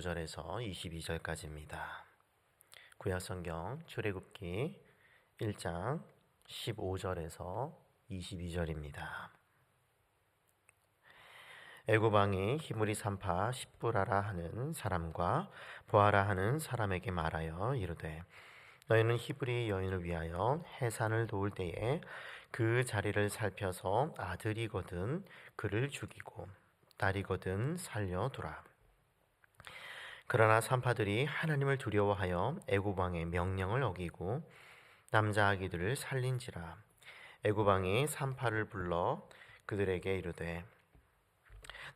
15절에서 22절까지입니다. 구약성경 출애굽기 1장 15절에서 22절입니다. 애굽 왕이 히브리 산파 십부라라 하는 사람과 보아라 하는 사람에게 말하여 이르되 너희는 히브리 여인을 위하여 해산을 도울 때에 그 자리를 살펴서 아들이거든 그를 죽이고 딸이거든 살려두라. 그러나 산파들이 하나님을 두려워하여 애굽 왕의 명령을 어기고 남자 아기들을 살린지라. 애굽 왕이 산파를 불러 그들에게 이르되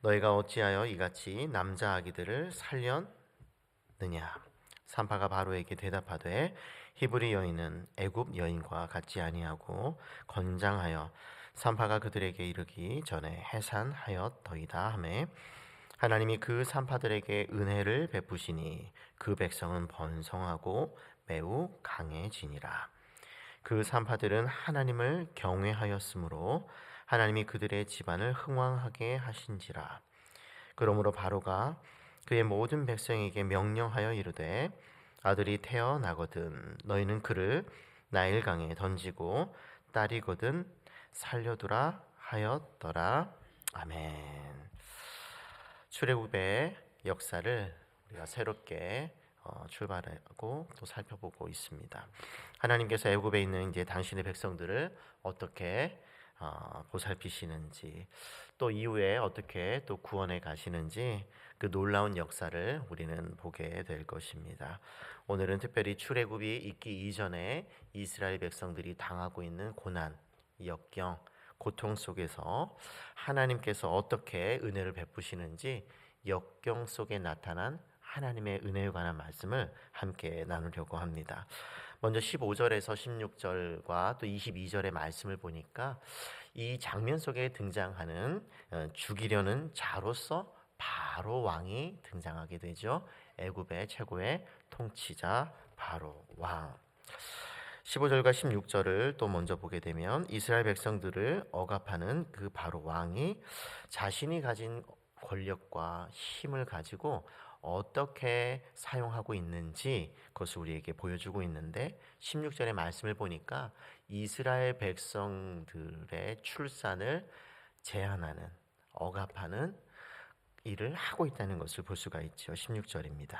너희가 어찌하여 이같이 남자 아기들을 살렸느냐? 산파가 바로에게 대답하되 히브리 여인은 애굽 여인과 같지 아니하고 건장하여 산파가 그들에게 이르기 전에 해산하였더이다 하매 하나님이 그 산파들에게 은혜를 베푸시니 그 백성은 번성하고 매우 강해지니라. 그 산파들은 하나님을 경외하였으므로 하나님이 그들의 집안을 흥왕하게 하신지라. 그러므로 바로가 그의 모든 백성에게 명령하여 이르되 아들이 태어나거든 너희는 그를 나일강에 던지고 딸이거든 살려두라 하였더라. 아멘. 출애굽의 역사를 우리가 새롭게 출발하고 또 살펴보고 있습니다. 하나님께서 애굽에 있는 이제 당신의 백성들을 어떻게 보살피시는지, 또 이후에 어떻게 또 구원해 가시는지 그 놀라운 역사를 우리는 보게 될 것입니다. 오늘은 특별히 출애굽이 있기 이전에 이스라엘 백성들이 당하고 있는 고난, 역경, 고통 속에서 하나님께서 어떻게 은혜를 베푸시는지 역경 속에 나타난 하나님의 은혜에 관한 말씀을 함께 나누려고 합니다. 먼저 15절에서 16절과 또 22절의 말씀을 보니까 이 장면 속에 등장하는 죽이려는 자로서 바로 왕이 등장하게 되죠. 애굽의 최고의 통치자 바로 왕. 15절과 16절을 또 먼저 보게 되면 이스라엘 백성들을 억압하는 그 바로 왕이 자신이 가진 권력과 힘을 가지고 어떻게 사용하고 있는지 그것을 우리에게 보여주고 있는데 16절의 말씀을 보니까 이스라엘 백성들의 출산을 제한하는, 억압하는 일을 하고 있다는 것을 볼 수가 있죠. 16절입니다.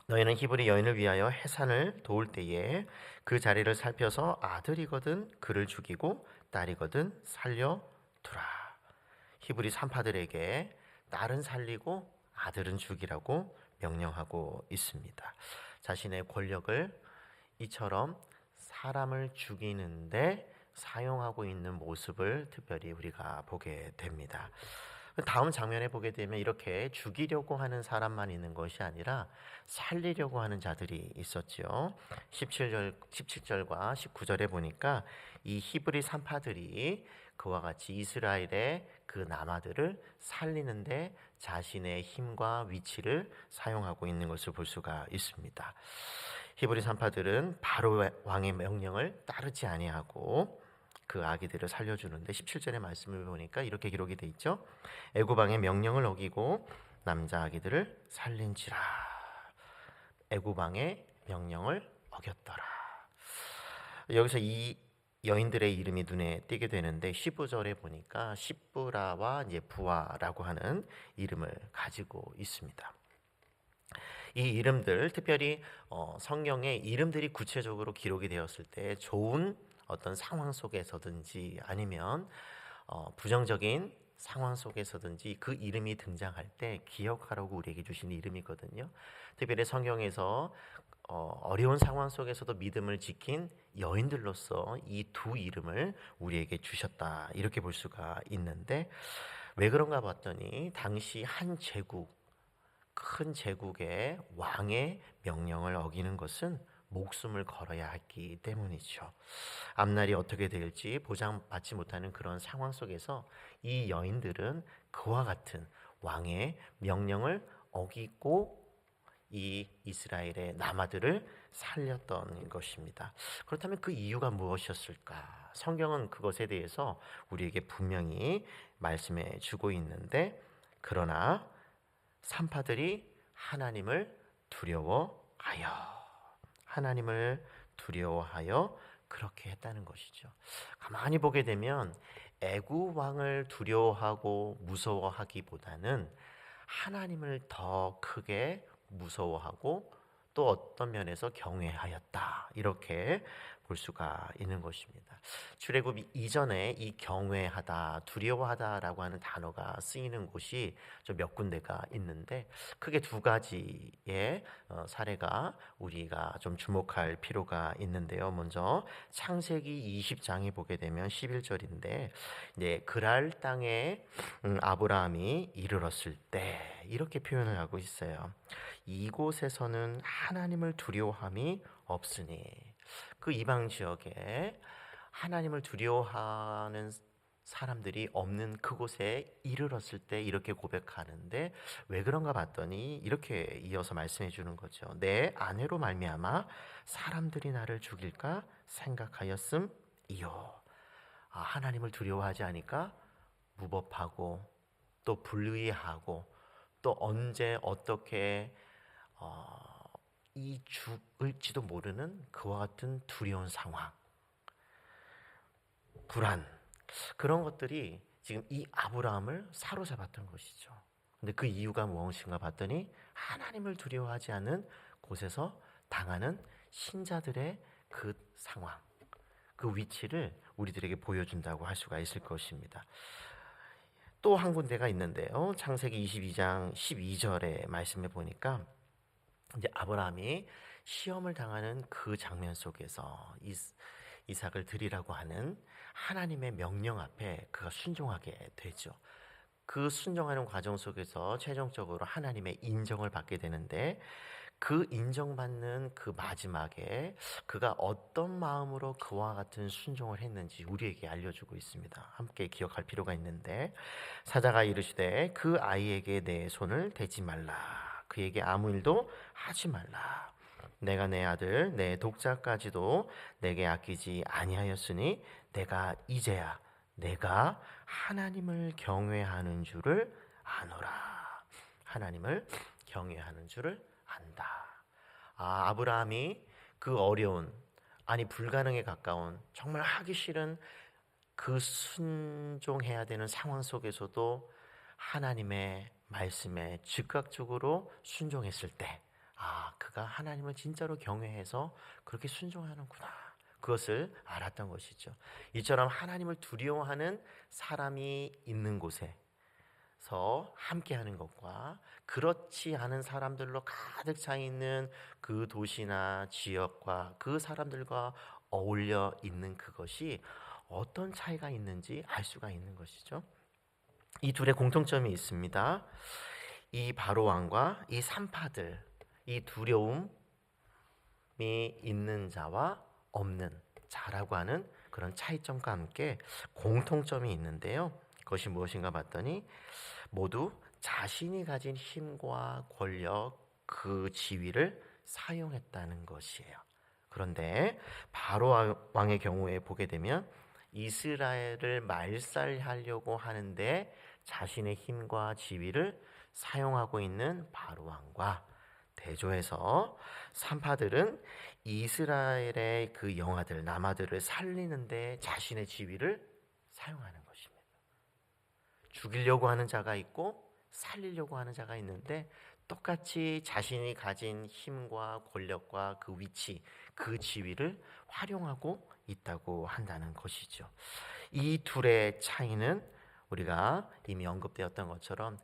너희는 히브리 여인을 위하여 해산을 도울 때에 그 자리를 살펴서 아들이거든 그를 죽이고 딸이거든 살려두라. 히브리 산파들에게 딸은 살리고 아들은 죽이라고 명령하고 있습니다. 자신의 권력을 이처럼 사람을 죽이는데 사용하고 있는 모습을 특별히 우리가 보게 됩니다. 다음 장면에 보게 되면 이렇게 죽이려고 하는 사람만 있는 것이 아니라 살리려고 하는 자들이 있었죠. 17절과 19절에 보니까 이 히브리 산파들이 그와 같이 이스라엘의 그 남아들을 살리는데 자신의 힘과 위치를 사용하고 있는 것을 볼 수가 있습니다. 히브리 산파들은 바로 왕의 명령을 따르지 아니하고 그 아기들을 살려주는데 17절의 말씀을 보니까 이렇게 기록이 돼 있죠. 애굽 왕의 명령을 어기고 남자 아기들을 살린지라. 애굽 왕의 명령을 어겼더라. 여기서 이 여인들의 이름이 눈에 띄게 되는데 15절에 보니까 십부라와 이제 부아라고 하는 이름을 가지고 있습니다. 이 이름들, 특별히 성경에 이름들이 구체적으로 기록이 되었을 때 좋은 어떤 상황 속에서든지 아니면 부정적인 상황 속에서든지 그 이름이 등장할 때 기억하라고 우리에게 주신 이름이거든요. 특별히 성경에서 어려운 상황 속에서도 믿음을 지킨 여인들로서 이 두 이름을 우리에게 주셨다, 이렇게 볼 수가 있는데 왜 그런가 봤더니 당시 한 제국, 큰 제국의 왕의 명령을 어기는 것은 목숨을 걸어야 했기 때문이죠. 앞날이 어떻게 될지 보장받지 못하는 그런 상황 속에서 이 여인들은 그와 같은 왕의 명령을 어기고 이 이스라엘의 남아들을 살렸던 것입니다. 그렇다면 그 이유가 무엇이었을까? 성경은 그것에 대해서 우리에게 분명히 말씀해 주고 있는데, 그러나 산파들이 하나님을 두려워하여, 하나님을 두려워하여 그렇게 했다는 것이죠. 가만히 보게 되면 애굽 왕을 두려워하고 무서워하기보다는 하나님을 더 크게 무서워하고 또 어떤 면에서 경외하였다, 이렇게 볼 수가 있는 것입니다. 출애굽 이전에 이 경외하다, 두려워하다라고 하는 단어가 쓰이는 곳이 좀 몇 군데가 있는데 크게 두 가지의 사례가 우리가 좀 주목할 필요가 있는데요. 먼저 창세기 20장에 보게 되면 11절인데 그랄 땅에 아브라함이 이르렀을 때, 이렇게 표현을 하고 있어요. 이곳에서는 하나님을 두려워함이 없으니, 그 이방 지역에 하나님을 두려워하는 사람들이 없는 그곳에 이르렀을 때 이렇게 고백하는데, 왜 그런가 봤더니 이렇게 이어서 말씀해 주는 거죠. 내 아내로 말미암아 사람들이 나를 죽일까 생각하였음이요. 하나님을 두려워하지 않으니까 무법하고 또 불의하고 또 언제 어떻게 이 죽을지도 모르는 그와 같은 두려운 상황, 불안, 그런 것들이 지금 이 아브라함을 사로잡았던 것이죠. 근데 그 이유가 무엇인가 봤더니 하나님을 두려워하지 않는 곳에서 당하는 신자들의 그 상황, 그 위치를 우리들에게 보여준다고 할 수가 있을 것입니다. 또 한 군데가 있는데요. 창세기 22장 12절의 말씀에 보니까 이제 아브라함이 시험을 당하는 그 장면 속에서 이삭을 드리라고 하는 하나님의 명령 앞에 그가 순종하게 되죠. 그 순종하는 과정 속에서 최종적으로 하나님의 인정을 받게 되는데, 그 인정받는 그 마지막에 그가 어떤 마음으로 그와 같은 순종을 했는지 우리에게 알려주고 있습니다. 함께 기억할 필요가 있는데, 사자가 이르시되 그 아이에게 내 손을 대지 말라, 그에게 아무 일도 하지 말라. 내가 내 아들 내 독자까지도 내게 아끼지 아니하였으니 내가 이제야 내가 하나님을 경외하는 줄을 아노라. 하나님을 경외하는 줄을 안다. 아브라함이 그 어려운, 아니 불가능에 가까운, 정말 하기 싫은 그 순종해야 되는 상황 속에서도 하나님의 말씀에 즉각적으로 순종했을 때, 그가 하나님을 진짜로 경외해서 그렇게 순종하는구나, 그것을 알았던 것이죠. 이처럼 하나님을 두려워하는 사람이 있는 곳에서 함께하는 것과 그렇지 않은 사람들로 가득 차 있는 그 도시나 지역과 그 사람들과 어울려 있는 그것이 어떤 차이가 있는지 알 수가 있는 것이죠. 이 둘의 공통점이 있습니다. 이 바로왕과 이 산파들, 이 두려움이 있는 자와 없는 자라고 하는 그런 차이점과 함께 공통점이 있는데요. 그것이 무엇인가 봤더니 모두 자신이 가진 힘과 권력, 그 지위를 사용했다는 것이에요. 그런데 바로왕의 경우에 보게 되면 이스라엘을 말살하려고 하는데 자신의 힘과 지위를 사용하고 있는 바로왕과 대조해서 산파들은 이스라엘의 그 영아들, 남아들을 살리는데 자신의 지위를 사용하는 것입니다. 죽이려고 하는 자가 있고 살리려고 하는 자가 있는데 똑같이 자신이 가진 힘과 권력과 그 위치, 그 지위를 활용하고 있다고 한다는 것이죠. 이 둘의 차이는 우리가 이미 언급되었던 것처럼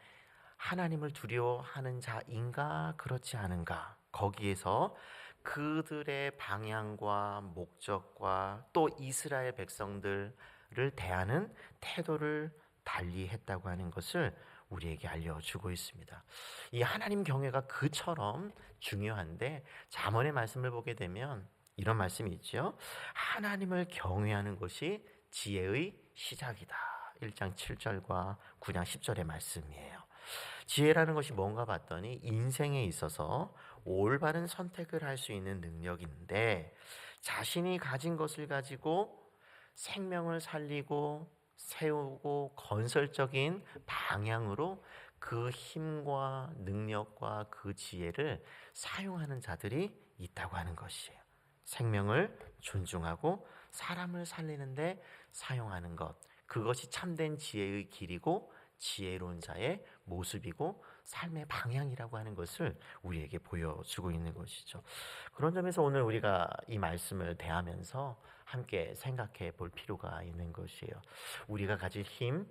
하나님을 두려워하는 자인가 그렇지 않은가, 거기에서 그들의 방향과 목적과 또 이스라엘 백성들을 대하는 태도를 달리했다고 하는 것을 우리에게 알려주고 있습니다. 이 하나님 경외가 그처럼 중요한데 잠언의 말씀을 보게 되면 이런 말씀이 있죠. 하나님을 경외하는 것이 지혜의 시작이다. 1장 7절과 9장 10절의 말씀이에요. 지혜라는 것이 뭔가 봤더니 인생에 있어서 올바른 선택을 할 수 있는 능력인데, 자신이 가진 것을 가지고 생명을 살리고 세우고 건설적인 방향으로 그 힘과 능력과 그 지혜를 사용하는 자들이 있다고 하는 것이에요. 생명을 존중하고 사람을 살리는데 사용하는 것, 그것이 참된 지혜의 길이고 지혜로운 자의 모습이고 삶의 방향이라고 하는 것을 우리에게 보여주고 있는 것이죠. 그런 점에서 오늘 우리가 이 말씀을 대하면서 함께 생각해 볼 필요가 있는 것이에요. 우리가 가질 힘,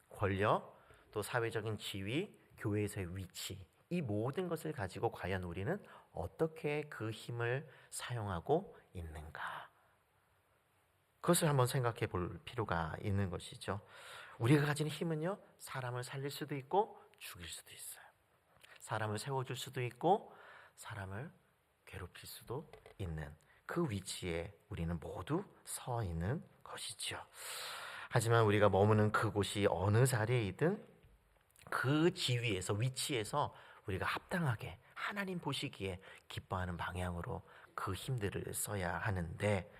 권력, 또 사회적인 지위, 교회에서의 위치, 이 모든 것을 가지고 과연 우리는 어떻게 그 힘을 사용하고 있는가? 그것을 한번 생각해 볼 필요가 있는 것이죠. 우리가 가진 힘은요, 사람을 살릴 수도 있고 죽일 수도 있어요. 사람을 세워줄 수도 있고 사람을 괴롭힐 수도 있는 그 위치에 우리는 모두 서 있는 것이죠. 하지만 우리가 머무는 그곳이 어느 자리이든 그 지위에서, 위치에서 우리가 합당하게 하나님 보시기에 기뻐하는 방향으로 그 힘들을 써야 하는데,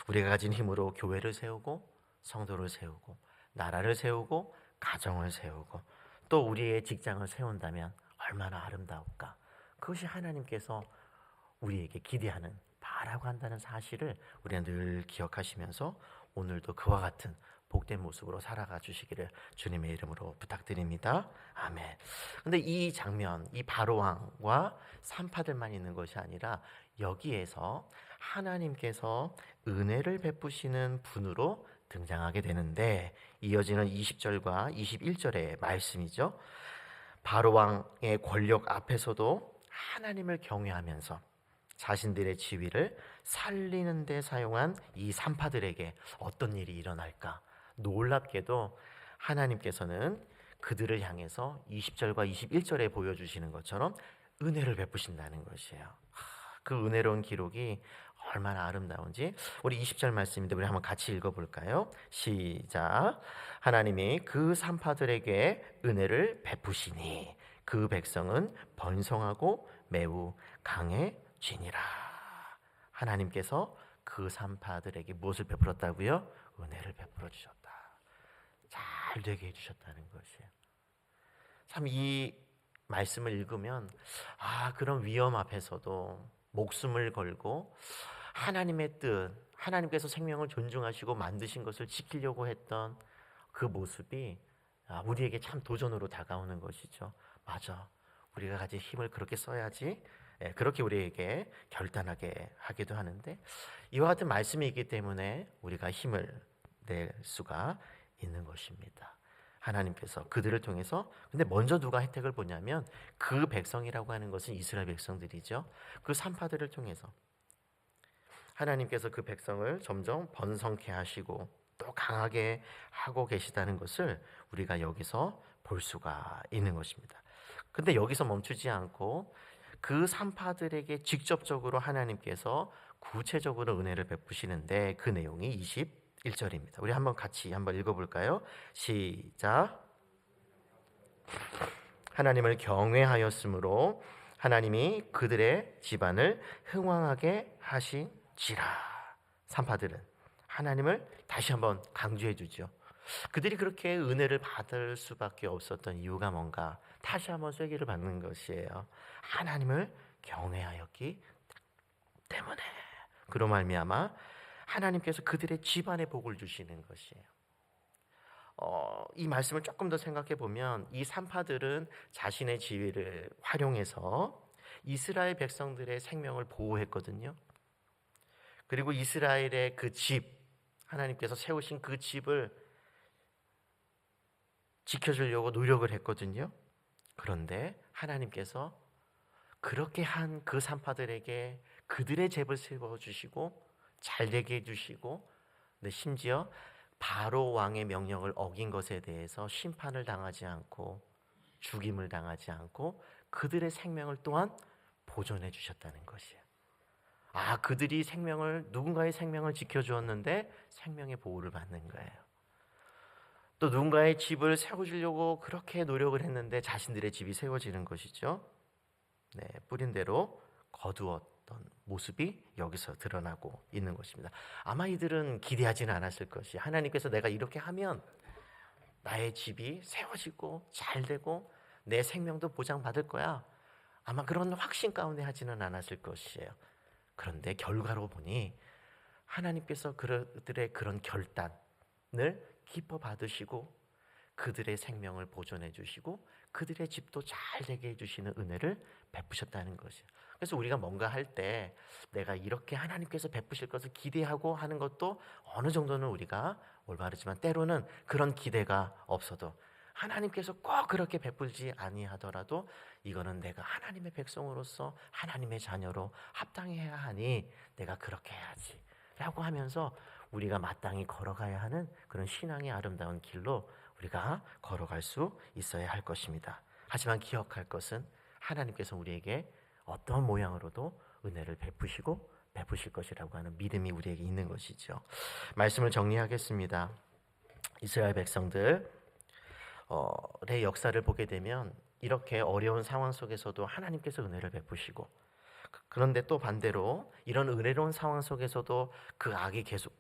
우리가 가진 힘으로 교회를 세우고 성도를 세우고 나라를 세우고 가정을 세우고 또 우리의 직장을 세운다면 얼마나 아름다울까. 그것이 하나님께서 우리에게 기대하는 바라고 한다는 사실을 우리는 늘 기억하시면서 오늘도 그와 같은 복된 모습으로 살아가 주시기를 주님의 이름으로 부탁드립니다. 아멘. 근데 이 장면, 이 바로왕과 산파들만 있는 것이 아니라 여기에서 하나님께서 은혜를 베푸시는 분으로 등장하게 되는데, 이어지는 20절과 21절의 말씀이죠. 바로왕의 권력 앞에서도 하나님을 경외하면서 자신들의 지위를 살리는 데 사용한 이 산파들에게 어떤 일이 일어날까? 놀랍게도 하나님께서는 그들을 향해서 20절과 21절에 보여주시는 것처럼 은혜를 베푸신다는 것이에요. 그 은혜로운 기록이 얼마나 아름다운지 우리 20절 말씀인데 우리 한번 같이 읽어볼까요? 시작. 하나님이 그 산파들에게 은혜를 베푸시니 그 백성은 번성하고 매우 강해지니라. 하나님께서 그 산파들에게 무엇을 베풀었다고요? 은혜를 베풀어 주셨다. 잘 되게 해주셨다는 것이에요. 참 이 말씀을 읽으면 그런 위험 앞에서도 목숨을 걸고 하나님의 뜻, 하나님께서 생명을 존중하시고 만드신 것을 지키려고 했던 그 모습이 우리에게 참 도전으로 다가오는 것이죠. 맞아, 우리가 가진 힘을 그렇게 써야지, 그렇게 우리에게 결단하게 하기도 하는데, 이와 같은 말씀이 있기 때문에 우리가 힘을 낼 수가 있는 것입니다. 하나님께서 그들을 통해서, 근데 먼저 누가 혜택을 보냐면 그 백성이라고 하는 것은 이스라엘 백성들이죠. 그 산파들을 통해서 하나님께서 그 백성을 점점 번성케 하시고 또 강하게 하고 계시다는 것을 우리가 여기서 볼 수가 있는 것입니다. 근데 여기서 멈추지 않고 그 산파들에게 직접적으로 하나님께서 구체적으로 은혜를 베푸시는데, 그 내용이 21절입니다. 우리 같이 읽어볼까요? 시작. 하나님을 경외하였으므로 하나님이 그들의 집안을 흥왕하게 하신지라. 산파들은 하나님을 다시 한번 강조해 주죠. 그들이 그렇게 은혜를 받을 수밖에 없었던 이유가 뭔가, 다시 한번 쐐기를 받는 것이에요. 하나님을 경외하였기 때문에. 그로 말미암아 하나님께서 그들의 집안에 복을 주시는 것이에요. 이 말씀을 조금 더 생각해 보면 이 산파들은 자신의 지위를 활용해서 이스라엘 백성들의 생명을 보호했거든요. 그리고 이스라엘의 그 집, 하나님께서 세우신 그 집을 지켜주려고 노력을 했거든요. 그런데 하나님께서 그렇게 한 그 산파들에게 그들의 집을 세워주시고 잘되게 해주시고, 근데 심지어 바로 왕의 명령을 어긴 것에 대해서 심판을 당하지 않고 죽임을 당하지 않고 그들의 생명을 또한 보존해 주셨다는 것이에요. 그들이 누군가의 생명을 지켜주었는데 생명의 보호를 받는 거예요. 또 누군가의 집을 세워주려고 그렇게 노력을 했는데 자신들의 집이 세워지는 것이죠. 뿌린 대로 거두었던 모습이 여기서 드러나고 있는 것입니다. 아마 이들은 기대하지는 않았을 것이, 하나님께서 내가 이렇게 하면 나의 집이 세워지고 잘되고 내 생명도 보장받을 거야. 아마 그런 확신 가운데 하지는 않았을 것이에요. 그런데 결과로 보니 하나님께서 그들의 그런 결단을 기뻐 받으시고 그들의 생명을 보존해 주시고 그들의 집도 잘 되게 해주시는 은혜를 베푸셨다는 것이에요. 그래서 우리가 뭔가 할 때 내가 이렇게 하나님께서 베푸실 것을 기대하고 하는 것도 어느 정도는 우리가 올바르지만 때로는 그런 기대가 없어도 하나님께서 꼭 그렇게 베풀지 아니하더라도 이거는 내가 하나님의 백성으로서 하나님의 자녀로 합당해야 하니 내가 그렇게 해야지 라고 하면서 우리가 마땅히 걸어가야 하는 그런 신앙의 아름다운 길로 우리가 걸어갈 수 있어야 할 것입니다. 하지만 기억할 것은 하나님께서 우리에게 어떤 모양으로도 은혜를 베푸실 것이라고 하는 믿음이 우리에게 있는 것이죠. 말씀을 정리하겠습니다. 이스라엘 백성들의 역사를 보게 되면 이렇게 어려운 상황 속에서도 하나님께서 은혜를 베푸시고 그런데 또 반대로 이런 은혜로운 상황 속에서도 그 악이 계속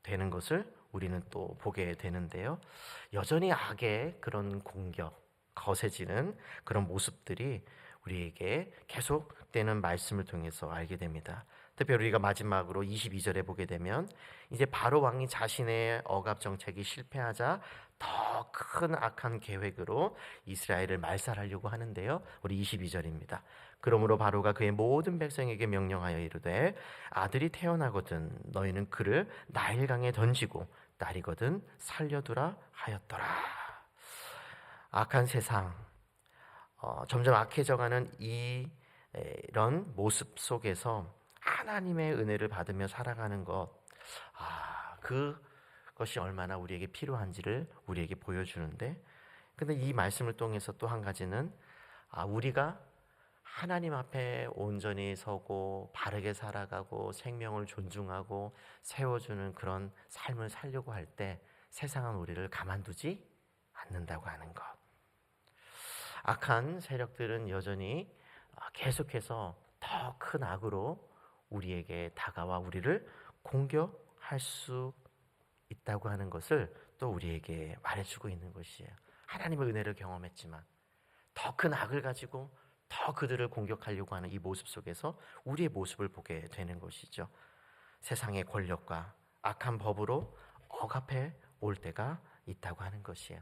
되는 것을 우리는 또 보게 되는데요. 여전히 악의 그런 공격, 거세지는 그런 모습들이 우리에게 계속되는 말씀을 통해서 알게 됩니다. 특별히 우리가 마지막으로 22절에 보게 되면 이제 바로 왕이 자신의 억압 정책이 실패하자 더 큰 악한 계획으로 이스라엘을 말살하려고 하는데요. 우리 22절입니다. 그러므로 바로가 그의 모든 백성에게 명령하여 이르되 아들이 태어나거든 너희는 그를 나일강에 던지고 딸이거든 살려두라 하였더라. 악한 세상, 점점 악해져가는 이런 모습 속에서 하나님의 은혜를 받으며 살아가는 것, 그것이 얼마나 우리에게 필요한지를 우리에게 보여주는데, 근데 이 말씀을 통해서 또 한 가지는 우리가 하나님 앞에 온전히 서고 바르게 살아가고 생명을 존중하고 세워주는 그런 삶을 살려고 할 때 세상은 우리를 가만두지 않는다고 하는 것. 악한 세력들은 여전히 계속해서 더 큰 악으로 우리에게 다가와 우리를 공격할 수 있다고 하는 것을 또 우리에게 말해주고 있는 것이에요. 하나님의 은혜를 경험했지만 더 큰 악을 가지고 더 그들을 공격하려고 하는 이 모습 속에서 우리의 모습을 보게 되는 것이죠. 세상의 권력과 악한 법으로 억압해 올 때가 있다고 하는 것이에요.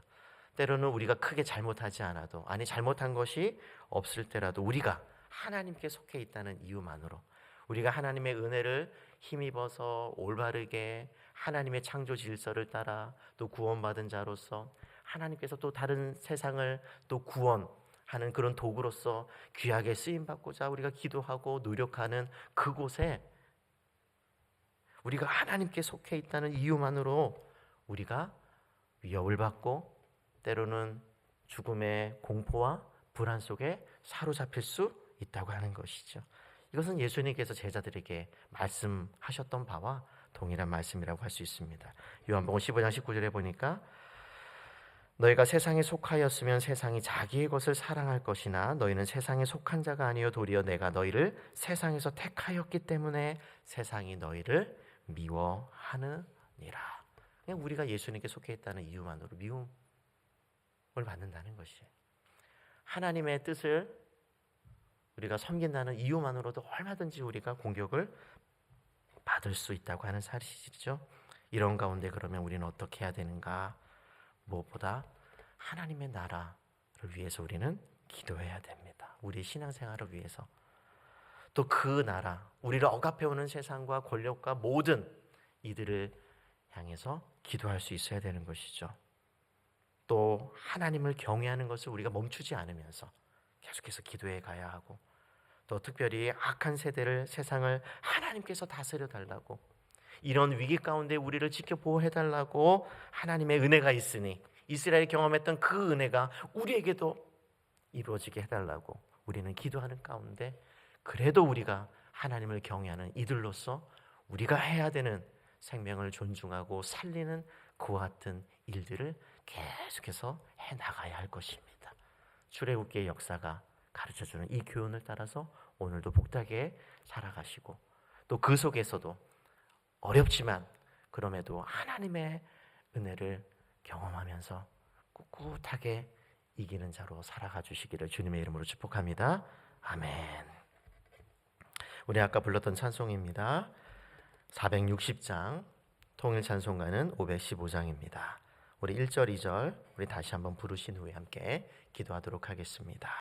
때로는 우리가 크게 잘못하지 않아도, 잘못한 것이 없을 때라도 우리가 하나님께 속해 있다는 이유만으로 우리가 하나님의 은혜를 힘입어서 올바르게 하나님의 창조 질서를 따라 또 구원받은 자로서 하나님께서 또 다른 세상을 또 구원하는 그런 도구로서 귀하게 쓰임받고자 우리가 기도하고 노력하는 그곳에 우리가 하나님께 속해 있다는 이유만으로 우리가 위협을 받고 때로는 죽음의 공포와 불안 속에 사로잡힐 수 있다고 하는 것이죠. 이것은 예수님께서 제자들에게 말씀하셨던 바와 동일한 말씀이라고 할 수 있습니다. 요한복음 15장 19절에 보니까 너희가 세상에 속하였으면 세상이 자기의 것을 사랑할 것이나 너희는 세상에 속한 자가 아니요 도리어 내가 너희를 세상에서 택하였기 때문에 세상이 너희를 미워하느니라. 그냥 우리가 예수님께 속해 있다는 이유만으로 미움을 받는다는 것이에요. 하나님의 뜻을 우리가 섬긴다는 이유만으로도 얼마든지 우리가 공격을 받을 수 있다고 하는 사실이죠. 이런 가운데 그러면 우리는 어떻게 해야 되는가? 무엇보다 하나님의 나라를 위해서 우리는 기도해야 됩니다. 우리 신앙생활을 위해서. 또 그 나라, 우리를 억압해오는 세상과 권력과 모든 이들을 향해서 기도할 수 있어야 되는 것이죠. 또 하나님을 경외하는 것을 우리가 멈추지 않으면서 계속해서 기도해 가야 하고 또 특별히 악한 세대를 세상을 하나님께서 다스려 달라고 이런 위기 가운데 우리를 지켜 보호해 달라고 하나님의 은혜가 있으니 이스라엘이 경험했던 그 은혜가 우리에게도 이루어지게 해달라고 우리는 기도하는 가운데 그래도 우리가 하나님을 경외하는 이들로서 우리가 해야 되는 생명을 존중하고 살리는 그와 같은 일들을 계속해서 해나가야 할 것입니다. 출애굽기의 역사가 가르쳐주는 이 교훈을 따라서 오늘도 복되게 살아가시고 또 그 속에서도 어렵지만 그럼에도 하나님의 은혜를 경험하면서 꿋꿋하게 이기는 자로 살아가 주시기를 주님의 이름으로 축복합니다. 아멘. 우리 아까 불렀던 찬송입니다. 460장, 통일 찬송가는 515장입니다. 우리 1절, 2절 우리 다시 한번 부르신 후에 함께 기도하도록 하겠습니다.